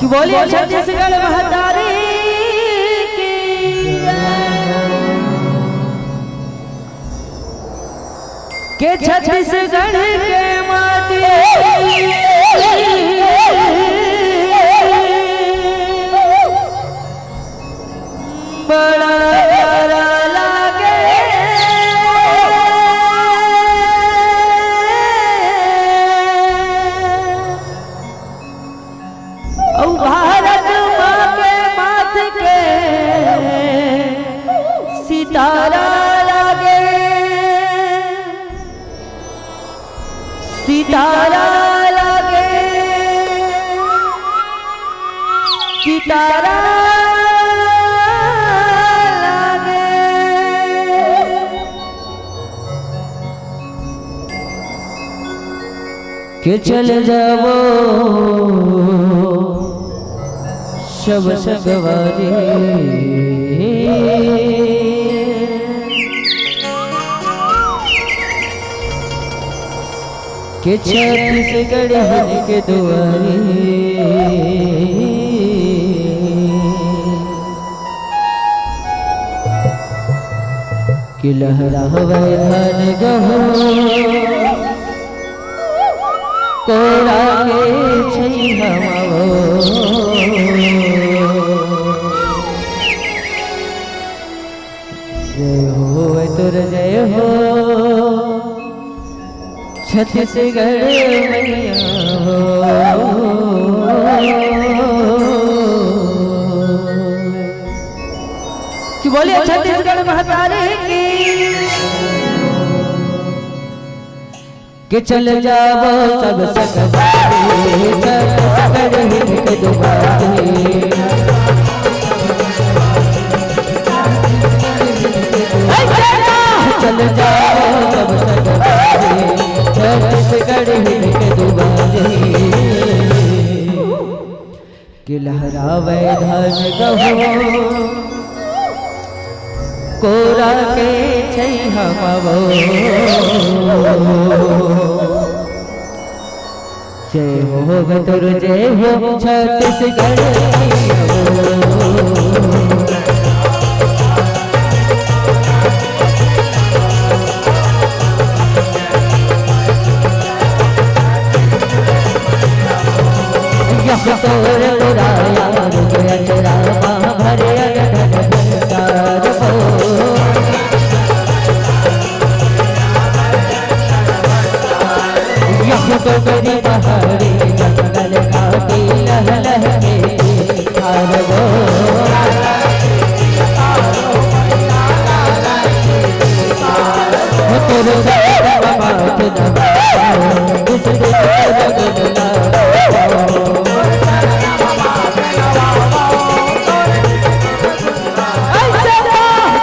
कि बोलिए छत्तीसगढ़ महातारी की के छत्तीसगढ़ के माटी बड़ा प्यारा लागे और भारत माँ के माथ के सितारा लागे सितारा लागे सितारा के चल जाओ शब सगवारी के छत्तीसगढ़ के दुआरी कि लहरावे धन गहो कोरा के छैहमावो जय हो तुर जय हो छत्तीसगढ़ मैया हो कि बोलिए छत्तीसगढ़ महातारी की कि चल जाओ सब सगवारी छत्तीसगढ़ के दुआरी चल जाओ सब सगवारी छत्तीसगढ़ के दुआरी कि लहरावे धन गहो कोरा के छैहमावो जय हो तुर जय हो छत्तीसगढ़ तोर पुराया रुचरा भरे तो गरी पहाड़ी जंगल घाटी लह लह के हारवो तोर माथ दबाओ दूसरे जगत लाओ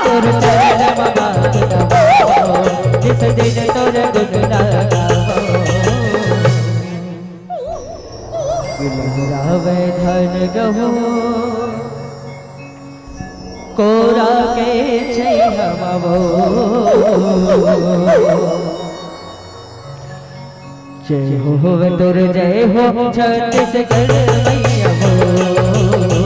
तोर चरण माथ दबाओ जिस दिन तोर गुण लगाओ लहरावे धन गहो कोरा के छैहमावो जय हो तुर जय हो छत्तीसगढ़ मैया हो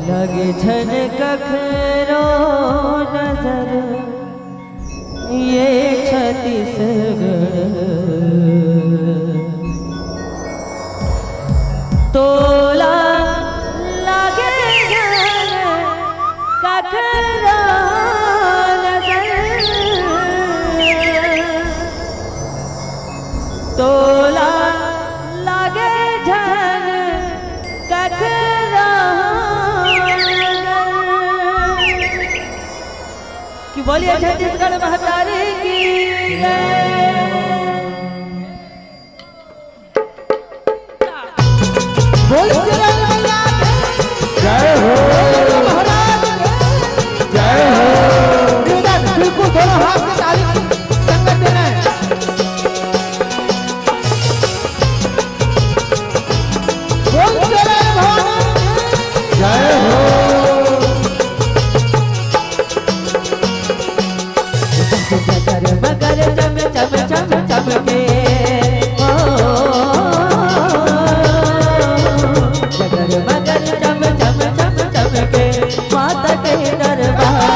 लगे छन कखरो नजर ये छत्तीसगढ़ तोला लगे कखरो नजर तोला लगे छन कखरो बोलिए छत्तीसगढ़ महातारी की बोल जय हो महाराज जय हो। बिल्कुल दोनों हाथ से ताली संगत देना है। बोल जय हो। मगर चम चम चम चमके जगर मगर चम चम चम चमके माता के दरबार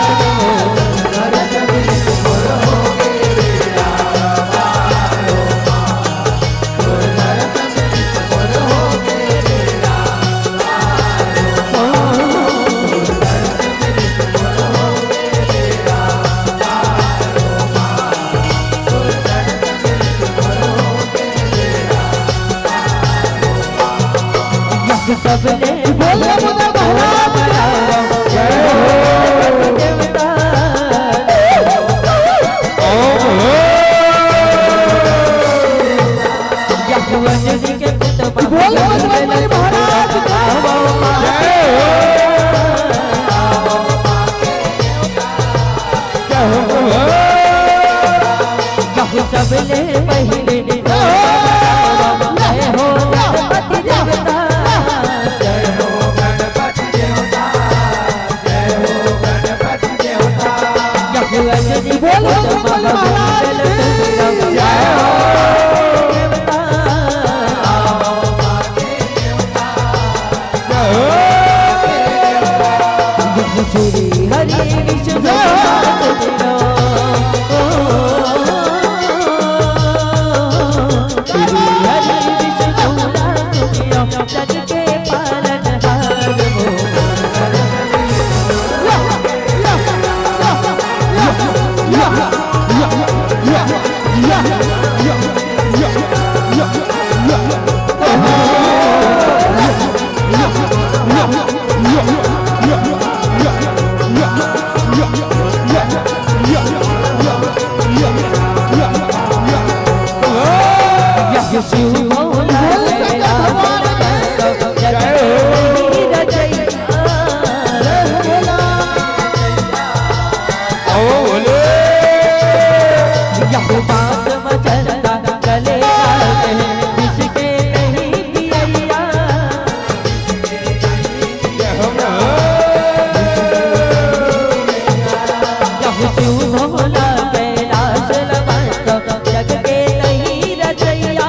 सबने बोले मुझे महाराज जय हो देवता यहुवन जी के पुत्र बोले मुझे महाराज जय हो सबने पहले जय हो गणपति देवता हरि विष्णु हरि विष्णु जग के पालनहार हो शिव भोला बात मचलता गले जिसके नहीं पिया शिव भोला कैलाश लवंत जग के नहीं रचैया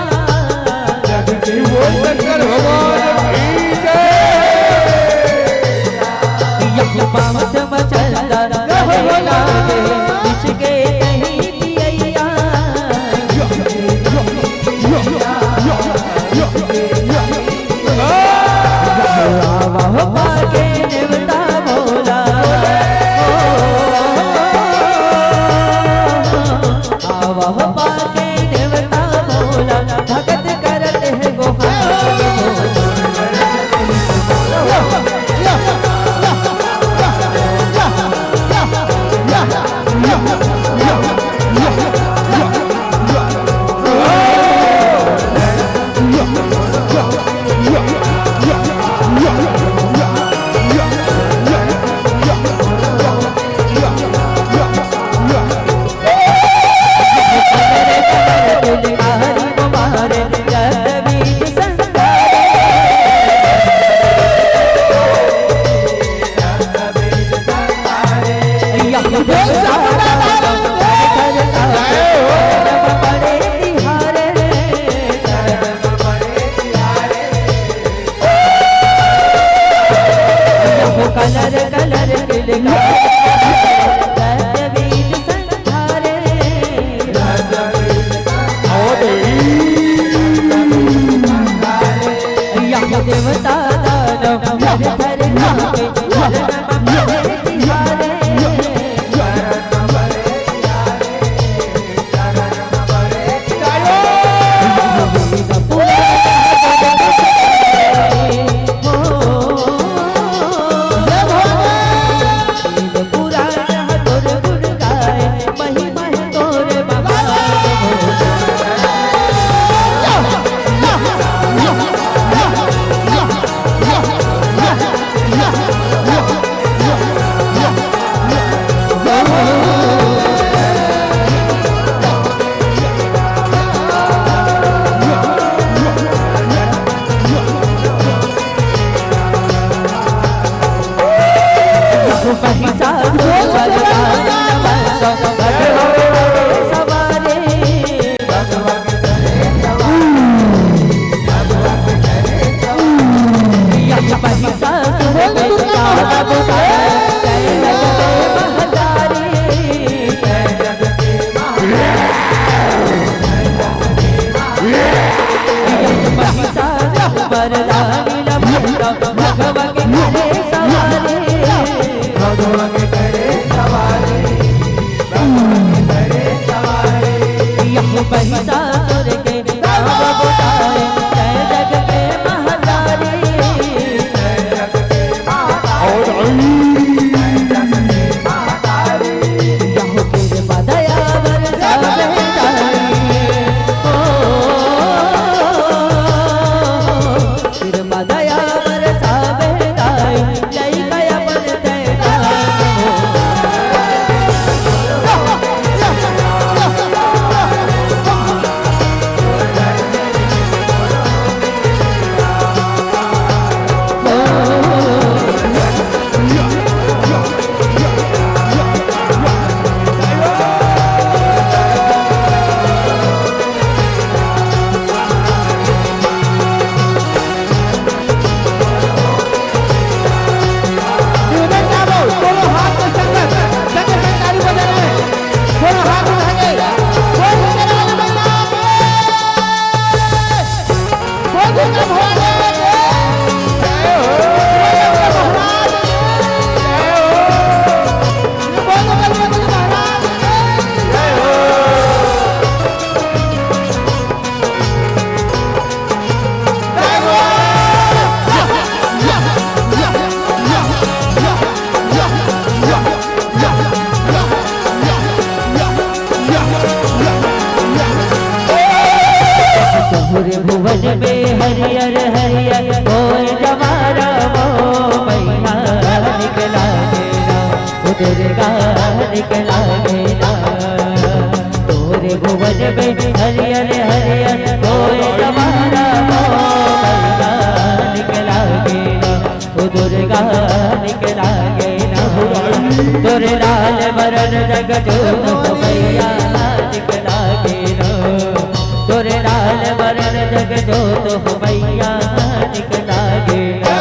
बात मचलता गले जिसके नहीं पिया के देवता भोला आवह पाके देवता भोला भगत करते हैं गोहार कलर कलर तिलका रतवीर संधारे यह देवता दानव धर धर नामे शरण तिहारे भुवन में हरियर हरियर होए तुम्हारा मोहल्ला निकला गेला ओ दुर्गा निकला गेला तोरे लाल बरन जग जोत मैया निकला गेला तोरे लाल बरन जग जोत मैया निकला गेला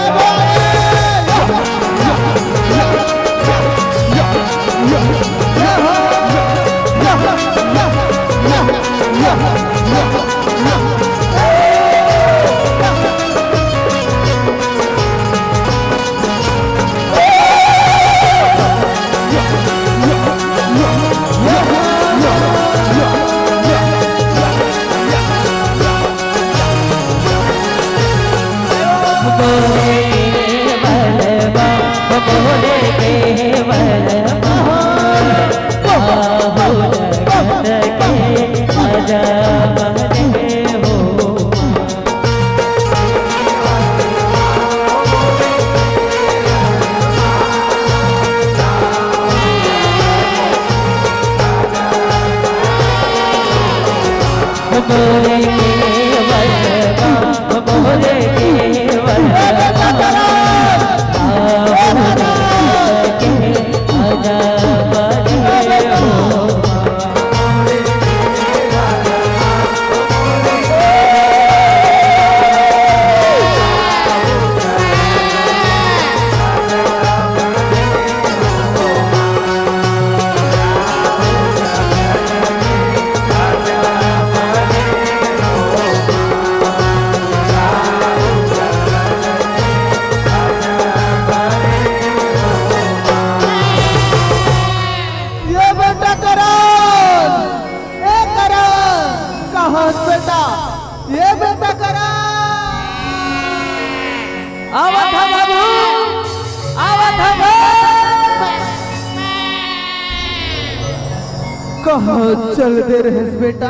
कहाँ चल दे रहे बेटा,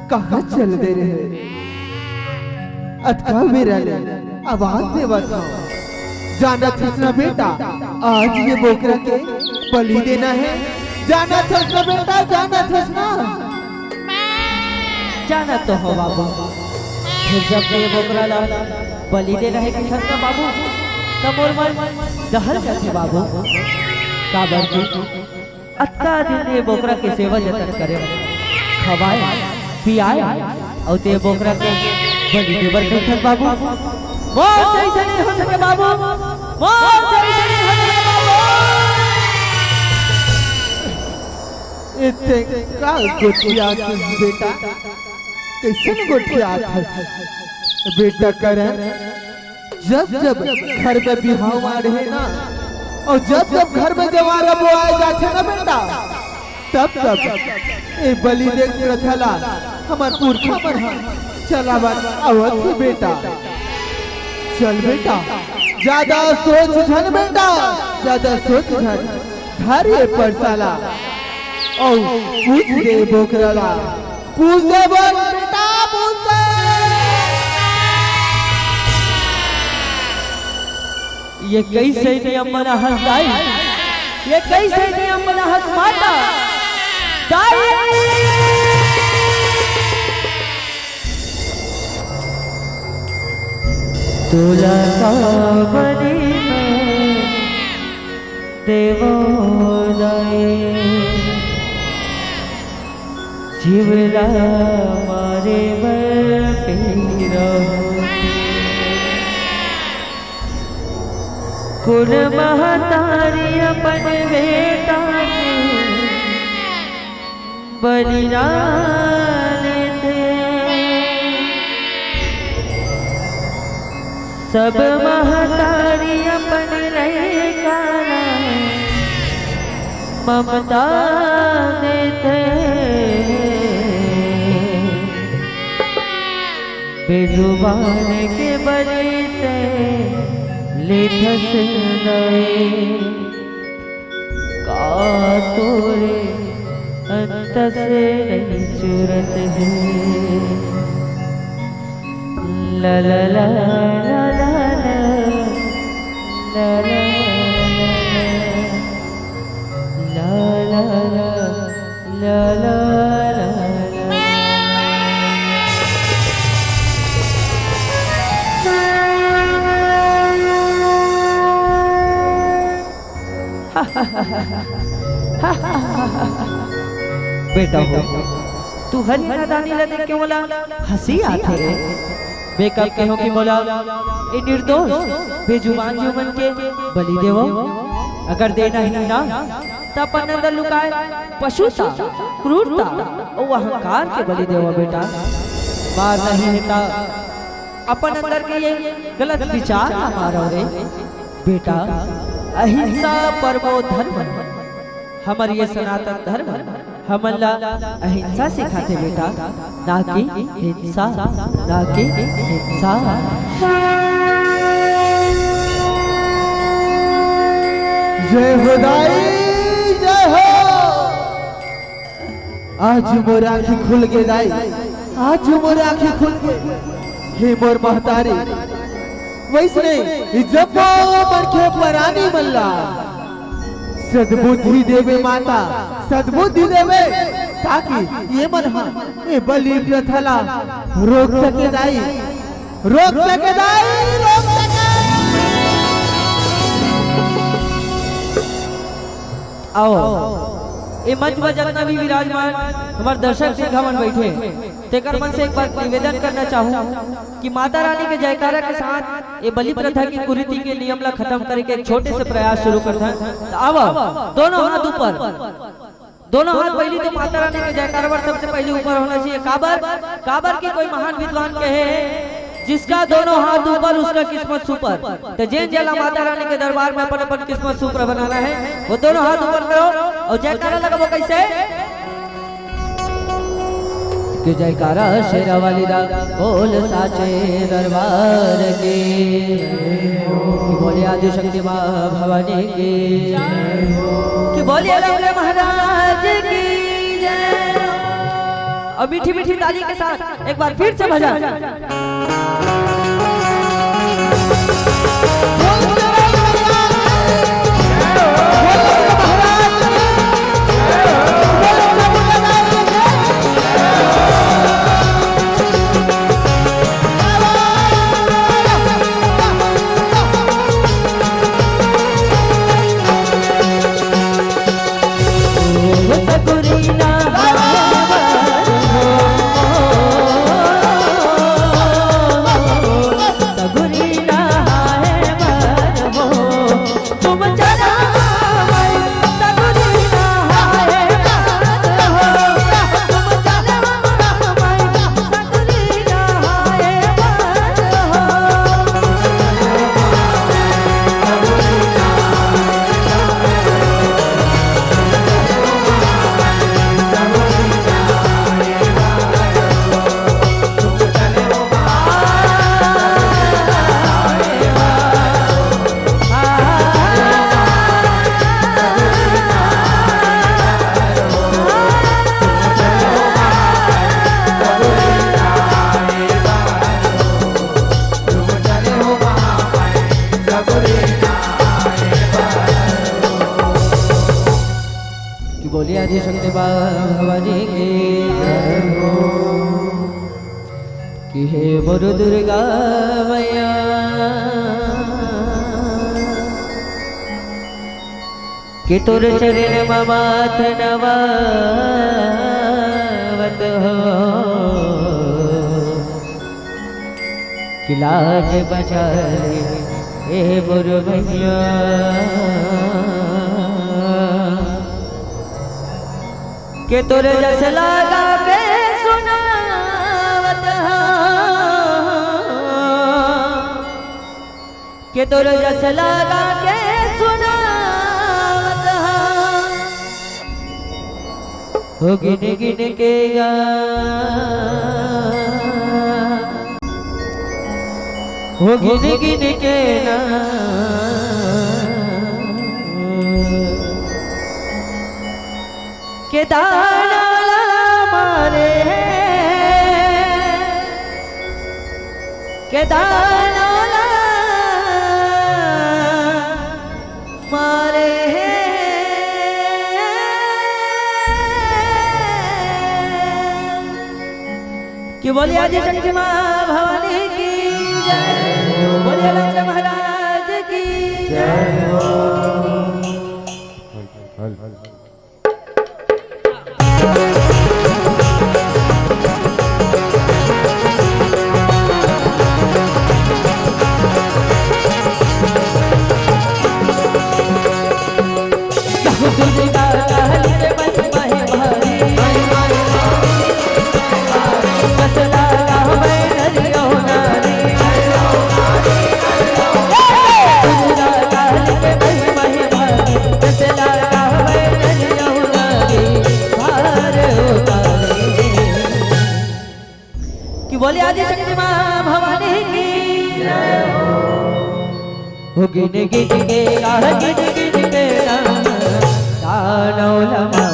कहाँ चल दे रहे? अतका मेरा ले आवाज दे बताओ। जाना थस ना बेटा, आज ये बोकरा के बलि देना है। जाना थस ना बेटा, जाना थस ना। जाना तो हो बाबू, फिर जब ये बोकरा ला बलि देना है कि थस ना बाबू, तब और मन दहल जाते बाबू। काबर के अत्ता दिन ये बोकरा के सेवा जतन करे, खवाए पियाए और ते बोकरा के बलि देवर के थस बाबू। मोर सही नहीं हो सके बाबू, मोर सही नहीं हो सके बाबू। इतने का गोटिया बेटा, कैसे गोटिया बेटा करे? जब जब घर में बिहाव आ रहे ना, और जब जब घर में जवारा बोआ जाते ना बेटा, तब तब ए बलि दे प्रथला हमार पुरखा पर चला बात अवध बेटा। चल बेटा, ज्यादा सोच धन बेटा, ज्यादा सोच धन घर ये परसाला और पूछ दे बोकराला, पूछ दे बेटा, पूछ दे। ये कैसे नियम बना हंस दाई, ये कैसे नियम बना हंस माता दाई। तुला बनी में देवो दाई, जीवला मारे बपेरा कुल महतारी अपन बेटा बलिदान थे। सब महतारी अपन लड़का ममता देते, बेजुबान के बलि से लेखस नए का तोरे अंत से नहीं चुरत है। ला ला ला ला ला ला ला ला ला ला ला ला ला। बेटा हो तू हर नादानी ला देख के बोला हंसी आते रे बेकब के हो कि बोला ए निर्दोष बेजुबान जुबान के बलि देवो अगर देना ही ना तो अपन अंदर लुकाए पशुता क्रूरता और अहंकार के बलि देवो बेटा मार नहीं होता अपन अंदर के ये गलत विचार ना मारो रे बेटा अहिंसा परमो धर्म हमार ये सनातन धर्म हमला अहिंसा सिखाते बेटा ना कि हिंसा ना कि हिंसा। जय हो दाई जय हो। आज मोर आँखें खुल गए दाई आज मोर आँखें खुल गए हे मोर महतारी वैसने जब मन के परानी मल्ला सद्बुद्धि देवे माता सद्बुद्धि देवे ताकि ये मन ये बलि प्रथला रोक सके दाई रोक सके दाई रोक सके। आओ ये मंच पर जितना भी विराजमान हमारे दर्शक से घमन बैठे तेकर मन से एक बार निवेदन करना चाहूँ कि माता रानी के जयकारा के साथ ये बलि प्रथा की कुरीति के नियम ला खत्म करे के एक छोटे से प्रयास शुरू करते हैं। अब दोनों हाथ ऊपर दोनों हाथ पहली तो माता रानी के जयकारा पर सबसे पहले ऊपर होना चाहिए। काबर की कोई महान विद्वान कहे जिसका दोनों हाथ ऊपर उसका किस्मत सुपर। तो जिन जला माता रानी के दरबार में अपन अपन किस्मत सुपर बनाना है वो दोनों हाथ ऊपर करो और जयकारा लगाओ कैसे कि जयकारा शेरा वाली दा बोल साचे दरबार के कि बोले आदि शक्ति माँ भवानी की कि बोले लंगड़े महाराज की जय। और मीठी मीठी ताली के साथ एक बार फिर से भजन। बोलिए आदि शक्ति भवानी के कि हे मोर दुर्गा मैया कि तोर चरण मात नवावत हो कि लाज बचा हे मोर मैया के तोरे जस लगा के सुनावत के तोरे जस लगा के सुनावत हो गिन गिन के गा हो गिन गिन के ना के दाना मारे के दाना मारे कि बोलिए आदि शक्ति माँ भवानी की जय बोलिए लंगड़े महाराज की जय। बोले आदि शक्ति मां भवानी की हो गिन गिन के गिन गिन के दानव लमा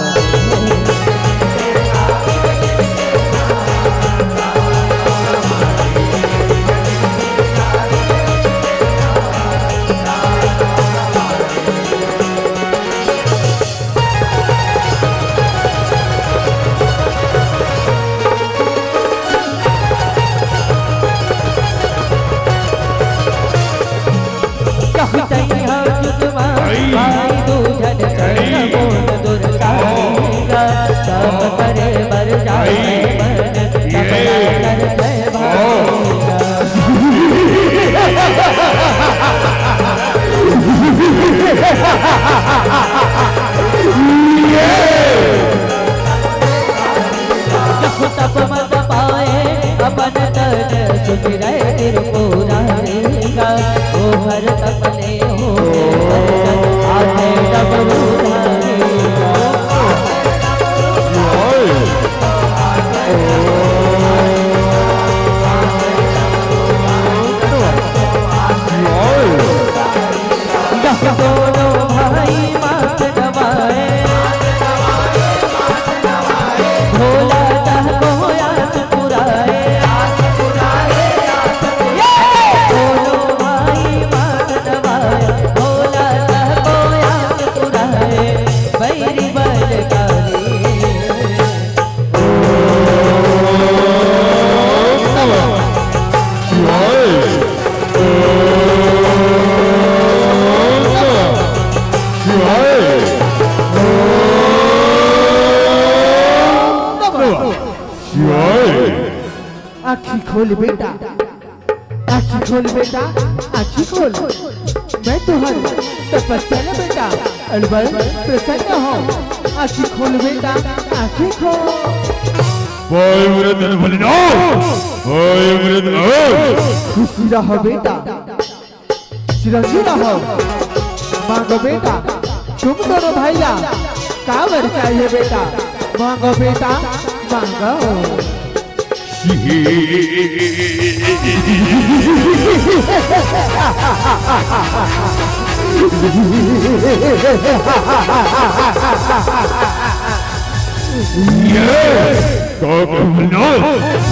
तप मत पाए अपन तन सुख रहे तिरपुरारेगा ओ हर तपने हो आते तब रूधारेगा दोनों भाई मात दबाए भोला आँखी खोल बेटा, आँखी खोल बेटा, आँखी खोल। मैं तुम्हारी तपस्या में बेटा अलबर प्रसन्न हो। आँखी खोल बेटा, आँखी खोल। खुशी रहो बेटा, चिरंजीवी रहो। मांगो बेटा, तुम दोनों भैया कावर चाहिए बेटा। मांगो बेटा, मांगो।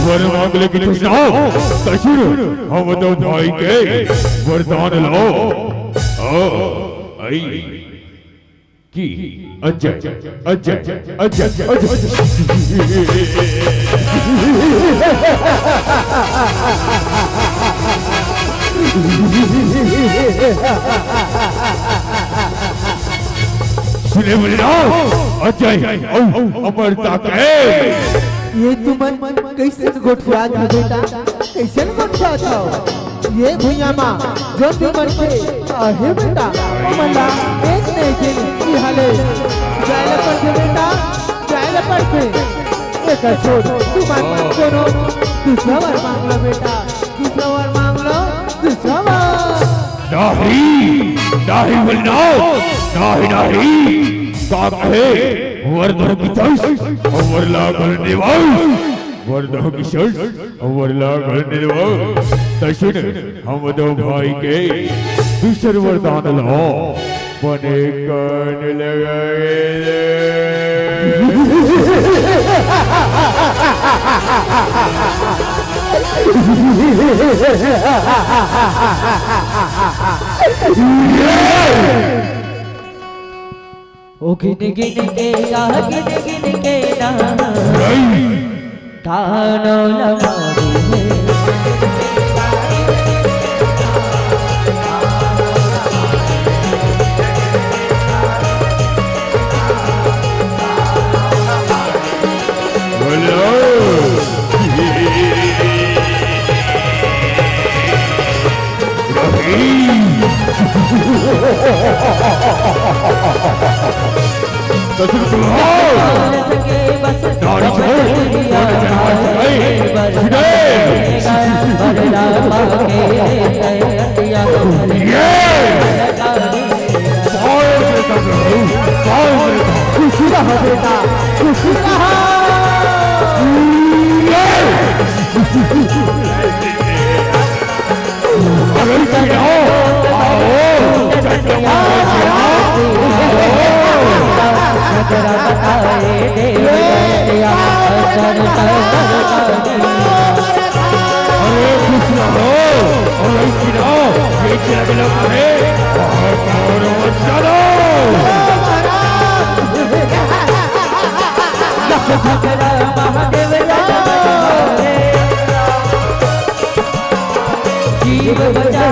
वर मांगले की हम तो भाई के वरदान लो आई की अजय अजय अजय सुने बोले ना अजय अमरता के ये तुम कैसे गोठुआ था बेटा, कैसे गोठुआ था ये भैया माँ जो तुमन के आहे बेटा मल्ला एक नहीं के हाले जायला पर के बेटा जायला पर के एक छोड़ तुम मन कोनो दूसरा वर मांग लो बेटा, दूसरा वर मांग लो, दूसरा वर नहीं नहीं बोलना नहीं नहीं का कहे वरदान की चॉइस वरला करने वाला वरदान की चॉइस वरला करने वाला तशुन हम दो भाई के दूसरे वरदान लो बने करने लगे ओ गिन गिन के गिन गिन के तानो लमारी सके बस नारी छोड़ खुशी रहो बेटा, खुशी रहो। जीव बचा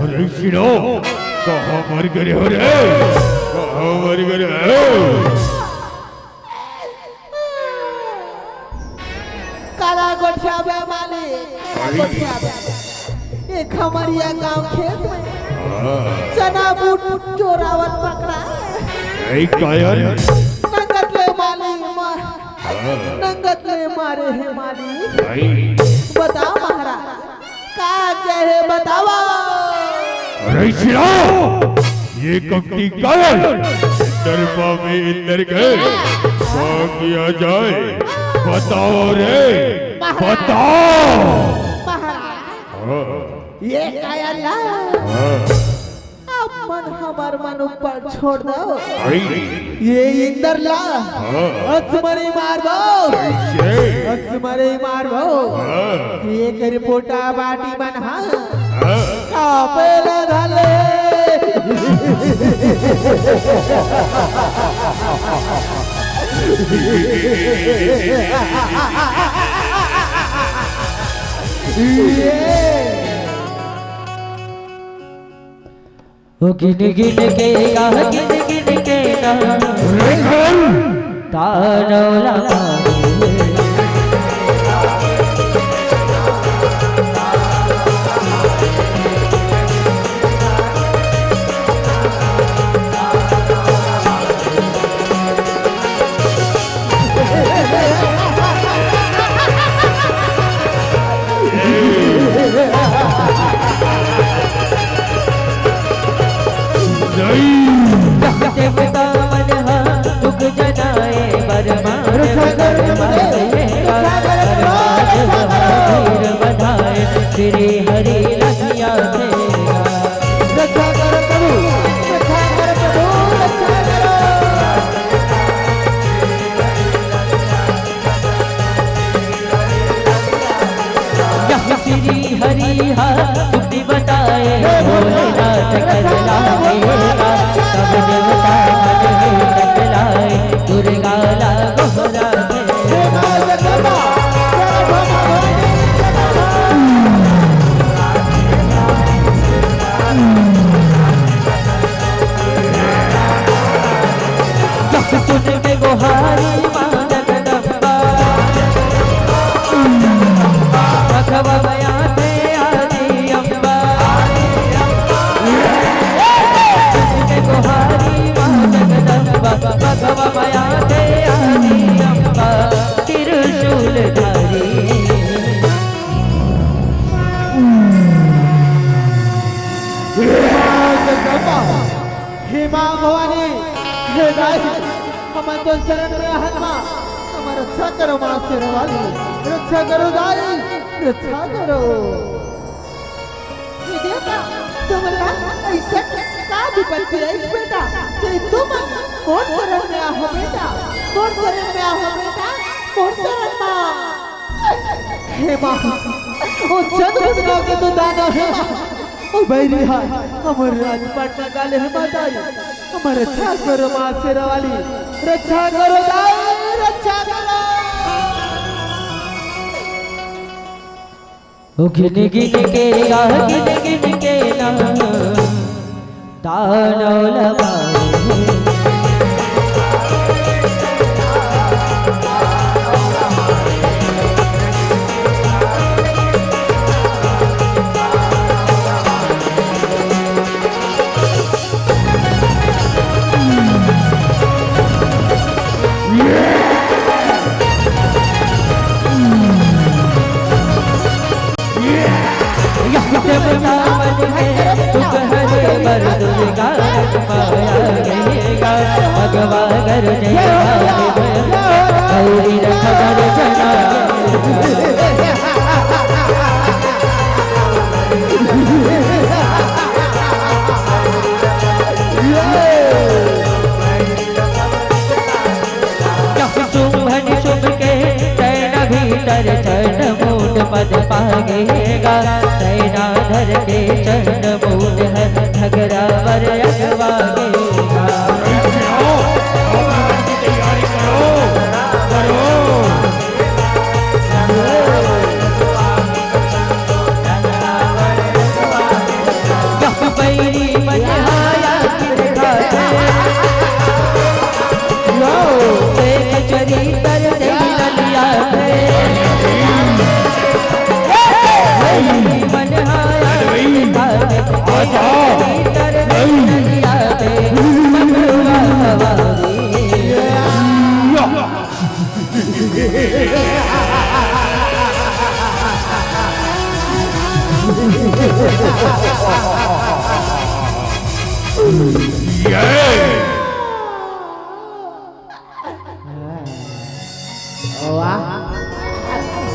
अरे शिरो कहाँ मर गए हो रे, कहाँ मर गए हो? काला गोठिया बे माली, गोठिया बे। एक खमरिया गांव खेत में चना बूट चोरावत पकड़ा। कायर नंगत ले माली, नंगत ले मारे है माली। बताओ महाराज का कहे बतावा। अरे शिरो ये कपटी कायर दरबा में अंदर गए, क्या किया जाए बताओ रे, बताओ। ये कायला अब मन हमार मन ऊपर छोड़ दो। ये इंदर ला असमरे मार दो, असमरे मार दो। ये कर पोटा बाटी मन हाँ कापेला धाले। ओ गिन गिन के गा गिन गिन के ना तारौला देवता मन दुख जनाए बरमान बधाए श्री हरि लखिया रक्षा कर प्रभु, रक्षा कर प्रभु, रक्षा करो। श्री हरि दुख बताए भोलेनाथ करलाएगा सब देवता लाए दुर्गा ला गोहरा सुन के गोहारी मां जगदम्बा भगवा बया थे आदि अम्बा सुन के गोहारी मां जगदम्बा भगवा बया थे आदि अम्बा त्रिशूल धारी हे मां भवानी, हे दाई हम तो शरण में हनुमा हमारा रक्षा करो। मां शेरवाली रक्षा करो, दाई रक्षा करो। ये देवता तुम ऐसे का विपत्ति है इस बेटा कि तुम कौन शरण में आहो बेटा, कौन शरण में आहो बेटा, कौन शरण में। हे माँ ओ चंद गुटका के तो दाना है ओ बैरी है हमारे राजपाट में डाले है माताई, हमारे रक्षा करो माँ शेरा वाली, रक्षा करो दाई, रक्षा करो। ओ गिन गिन के गिन गिन के दानों लगाए भगवा कर गौरी रख जना शुभ के चैन भीतर चरण मूड पद पागेगा, चैना धर के चरण मूड है झगड़ा वर अगवागेगा। बैरी बनिहाया चरी तर लिया बनिहाया तर लिया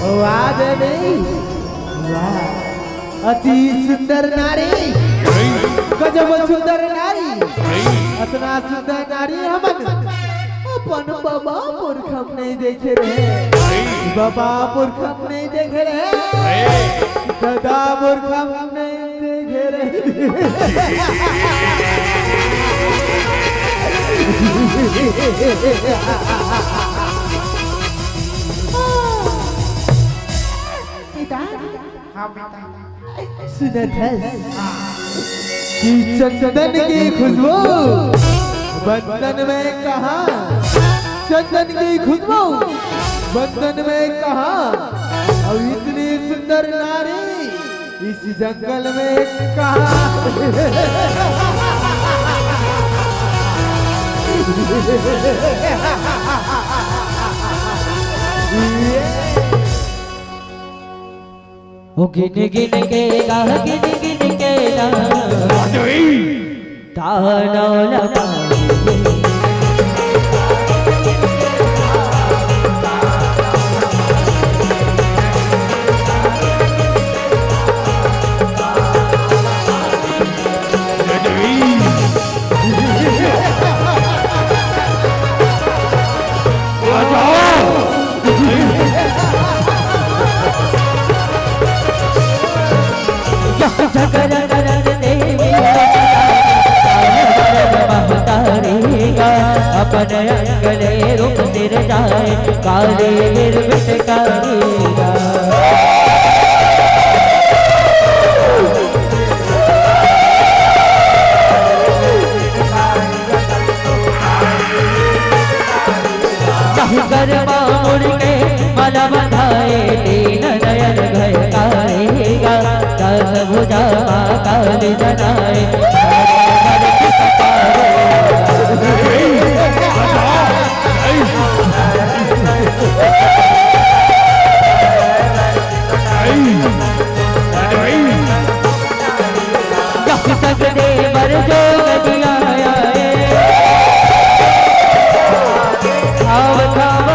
वाह देवी वाह, अति सुंदर नारी, गजब सुंदर नारी, इतना सुंदर नारी हमन अपन बाबा पुरखम नहीं देखे रहे, बाबा पुरखम नहीं देखे रहे, दादा पुरखम नहीं देखे रहे। सुनत है कि चंदन की खुशबू बंधन में कहा, चंदन की खुशबू बंधन में कहा, और इतनी सुंदर नारी इस जंगल में कहा। ओ गिन गिन के गिन गिन के दानों लगाए अपने अंगले रुक सिर जाए काले गिरविट करेगा। गरमा मुड़ के मन बंधाए तीन नयन घर करेगा, दस भुजा काल जनाए सकते बर जो दिया खाव खाव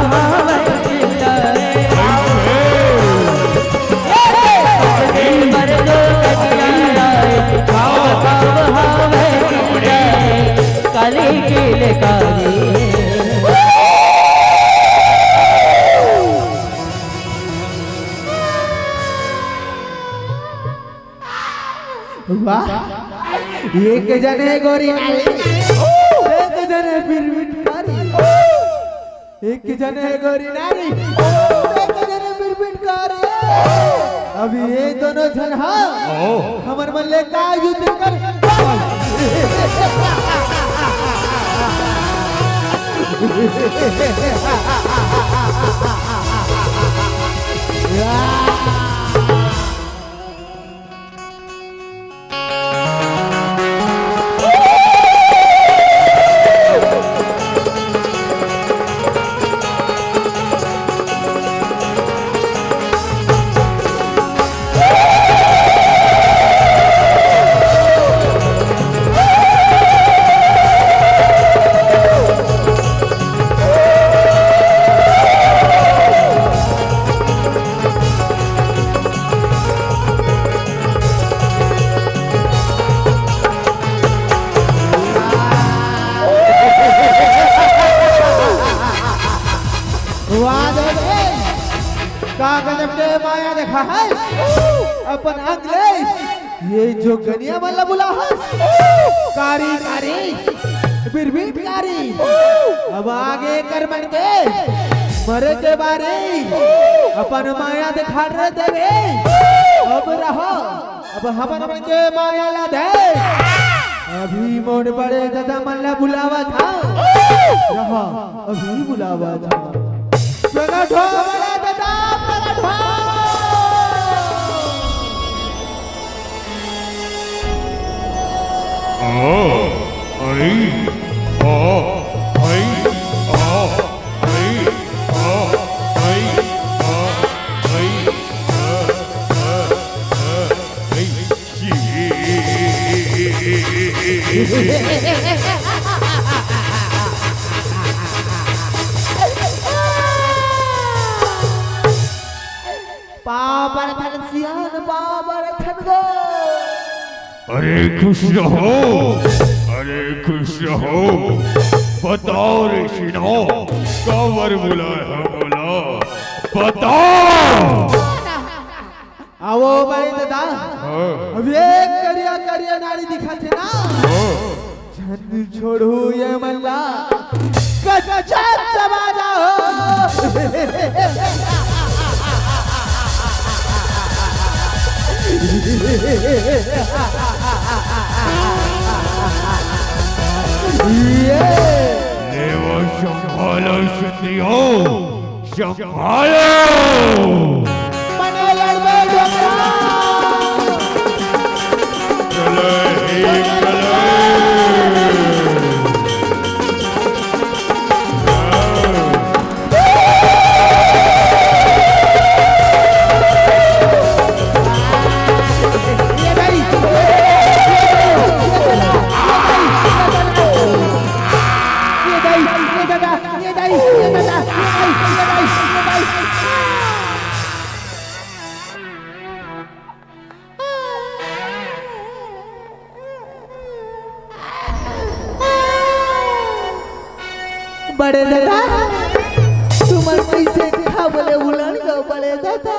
बर जो दिया खाव खाव वाह एक जने गोरी नारी एक जने बिरबिटकारी एक जने गोरी नारी एक जने बिरबिटकारी अभी ये दोनों जन हमर मल्ले का युद्ध कर माया देखा है अपन अगले ये जो गनिया वाला बुला है कारी कारी बिरबिट कारी अब आगे कर बन के मरे के बारे अपन माया दिखा रहे देवे अब रहो अब हमन बन के माया ला दे अभी मोड़ बड़े दादा मल्ला बुलावा था रहा अभी बुलावा था प्रकट हो बड़ा दादा प्रकट हो पावर थन सियान पावर थन गो अरे खुश रहो अरे खुश रहो बताओ रे शिनो कावर बुलाया बोला बताओ आवो भाई दादा अब एक करिया करिया नारी दिखाते ना जन छोड़ू ये मल्ला कच्चा चबा जाओ लेवा संभालो संधियो संभालो मने लड़बे डोकरा चले चले बड़े दादा तुम्हार पैसे खा बोले उलान गो बड़े दादा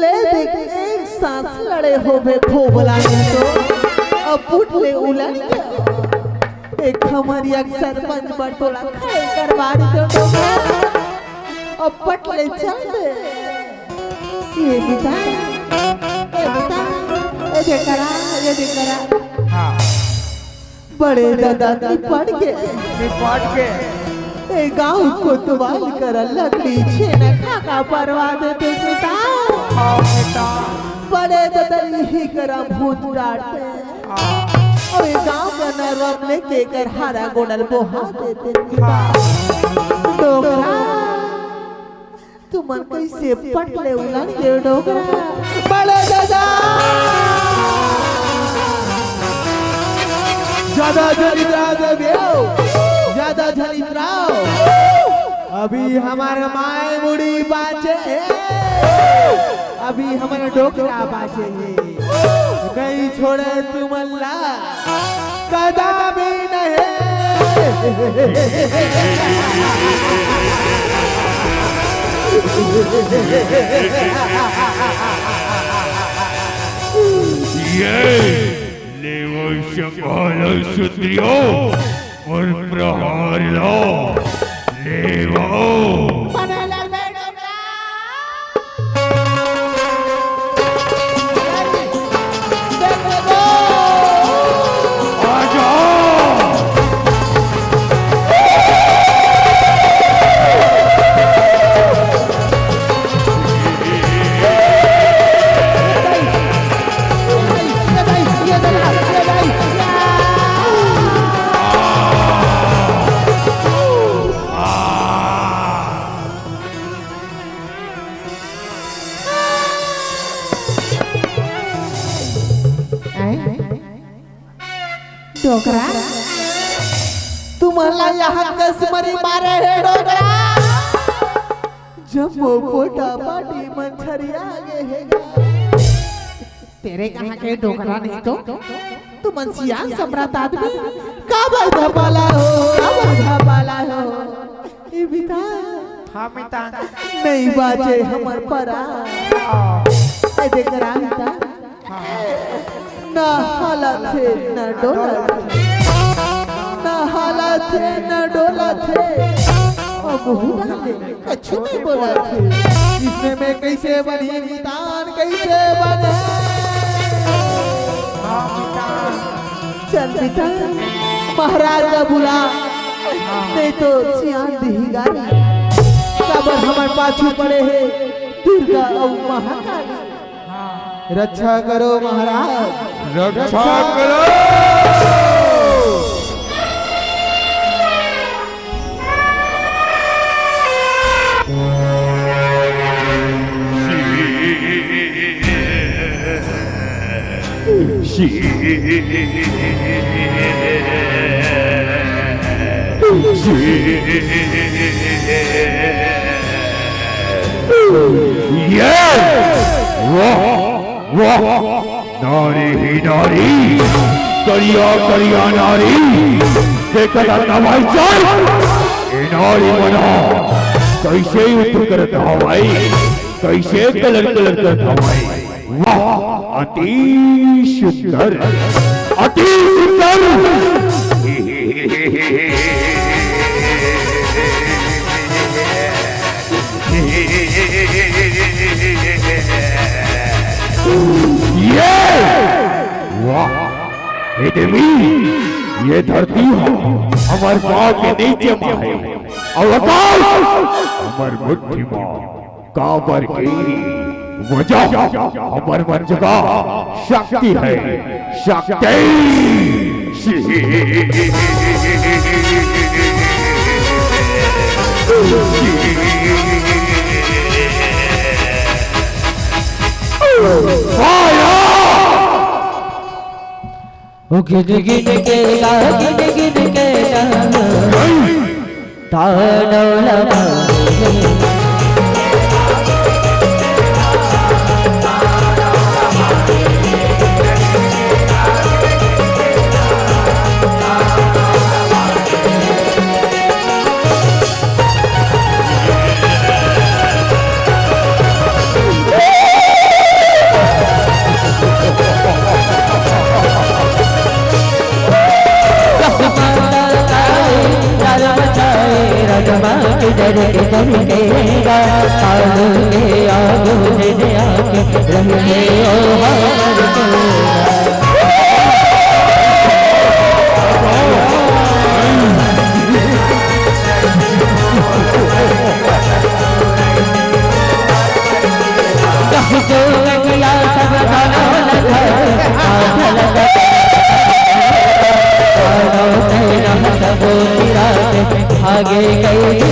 ले देख एक सांस लड़े हो बे फोबला तो अब पुट ले उलान एक हमारी अक्सर पंच बटोला खाए करवारी तो अब पट ले चल दे ये बेटा ये देखरा हाँ बड़े दादा निपट के ए गांव को तुवाल कर लकड़ी छेना खाका परवा देते पिता बड़े दादा यही करा भूत डांटते और गांव का नरवम लेके कर हारा गोडल बोहा देते पिता डोगरा तुमन कैसे पट ले उलान के डोगरा बड़े दादा ज्यादा झलित्राओ अभी हमारा माय मुड़ी बाचे अभी हमारा डोकरा बाचे नहीं छोड़े तुम अल्लाह कदा भी नहीं ये ले वो शंभालो सुंदरियो और प्रहार लो ले वो डोकरा तुम्हाला यहाँ कसमरी मारे है डोकरा जब वो पोटा पाटी मंछरिया आगे है तेरे कहाँ के डोकरा नहीं तो तू मनसिया सम्राट आदमी काबर धपाला हो ये बिता हाँ मिता नहीं बाजे हमर परा ऐ देख रांता ना हालत थे ना डोला थे ना हालत थे ना डोला थे अब हुआ ले कुछ नहीं बोला थे इसमें मैं कैसे बनी गीतान कैसे बने चल बेटा महाराज का बुला नहीं तो सियान दी गाड़ी काबर हमारे पाछू पड़े हैं दुर्गा और महाकाली रक्षा करो महाराज रक्षा करो वाह नारी ही नारी करिया करिया नारी देखा भाई चल ये नारी बना कैसे युद्ध करता हवाई कैसे कलर कलर करता हवाई वाह अति सुंदर अति सुंदर वाह देवी ये धरती हमारे पाँव के नीचे है और आकाश हमारे मुट्ठी में काबर की वजह हमारे मन जगह शक्ति है शक्ति ओ गिन गिन के गा गिन गिन के तानौला डर के चमकेगा आलू में आगू ने आके रंग में ओ हार जो गया सब गाना लगा लगा सब आगे गई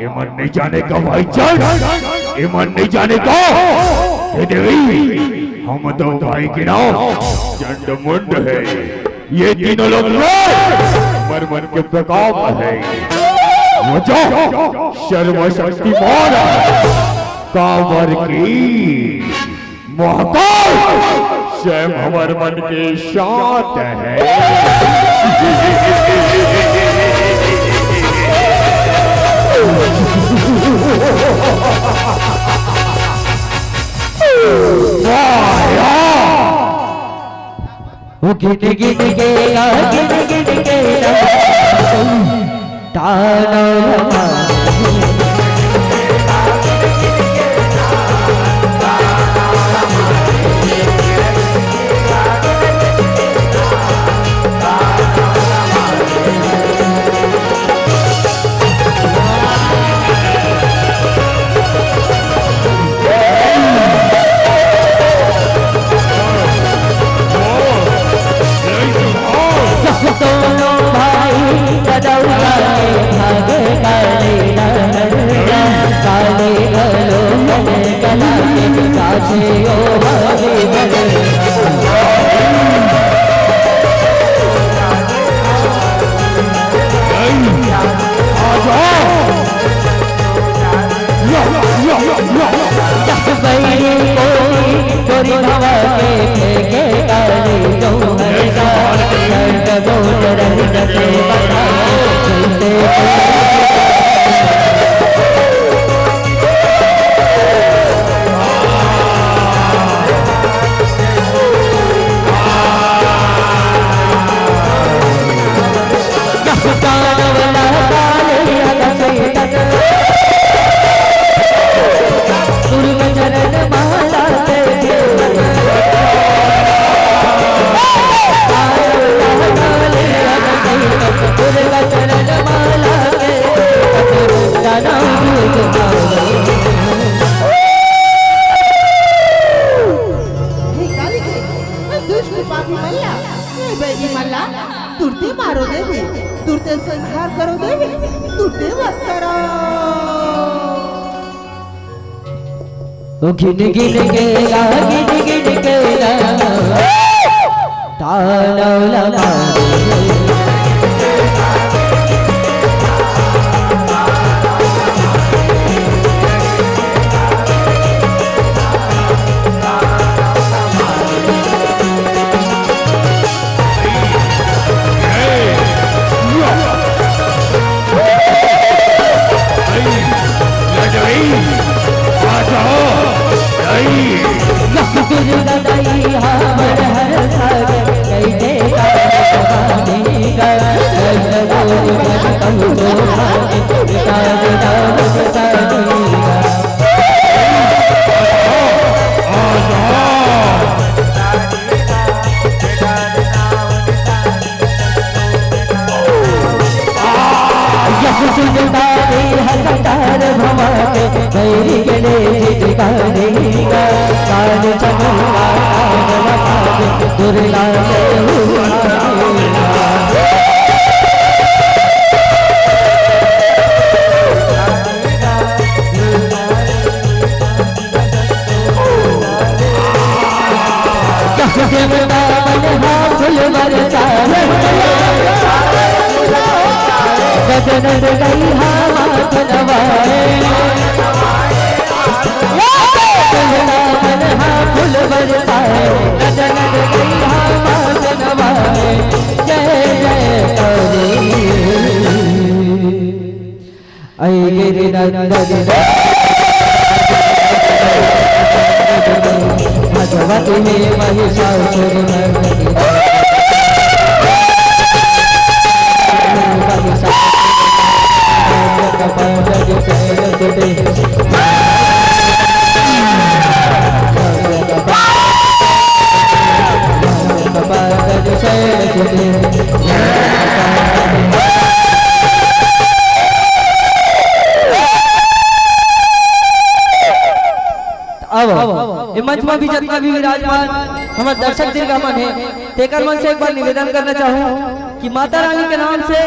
ईमान नहीं जाने का भाईजान, ईमान नहीं जाने का। हे देवी, हम तो भाई के नाम चंड मुंड है, ये तीनों लोग मरमन के प्रताप है। वो जो सर्वशक्तिमान कांवर की महाकाल स्वयं हमारे मन के शांत है। वो गिट गिट के गिट गिट के ताना तुरते मारो देवी, तुरते संहार करो देवी, तुरते मत करो। ओ गिन गिन के गिन गिन के ताला लगा गजनद गई हाथ नवाए फूल बरसाए गजनद गई हाथ नवाए जय जय आई गिरिनंदन भगवती में महिषासुर मर्दिनी अब ये मंच में भी जितना भी विराजमान हमारे दर्शक दिल का मन है, तेकर मन से एक बार निवेदन करना चाहूँ कि माता रानी के नाम से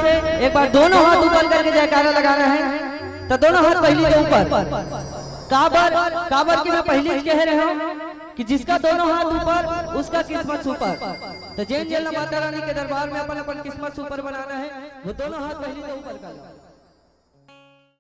एक बार दोनों हाथ ऊपर करके जयकारा लगाना है। तो दोनों हाथ पहली के ऊपर काबर की मैं पहले कह रहे हूँ कि जिसका दोनों हाथ ऊपर उसका किस्मत सुपर। तो जैन जेल माता रानी के दरबार में अपन अपन किस्मत सुपर बनाना है, वो दोनों हाथ पहले के ऊपर कर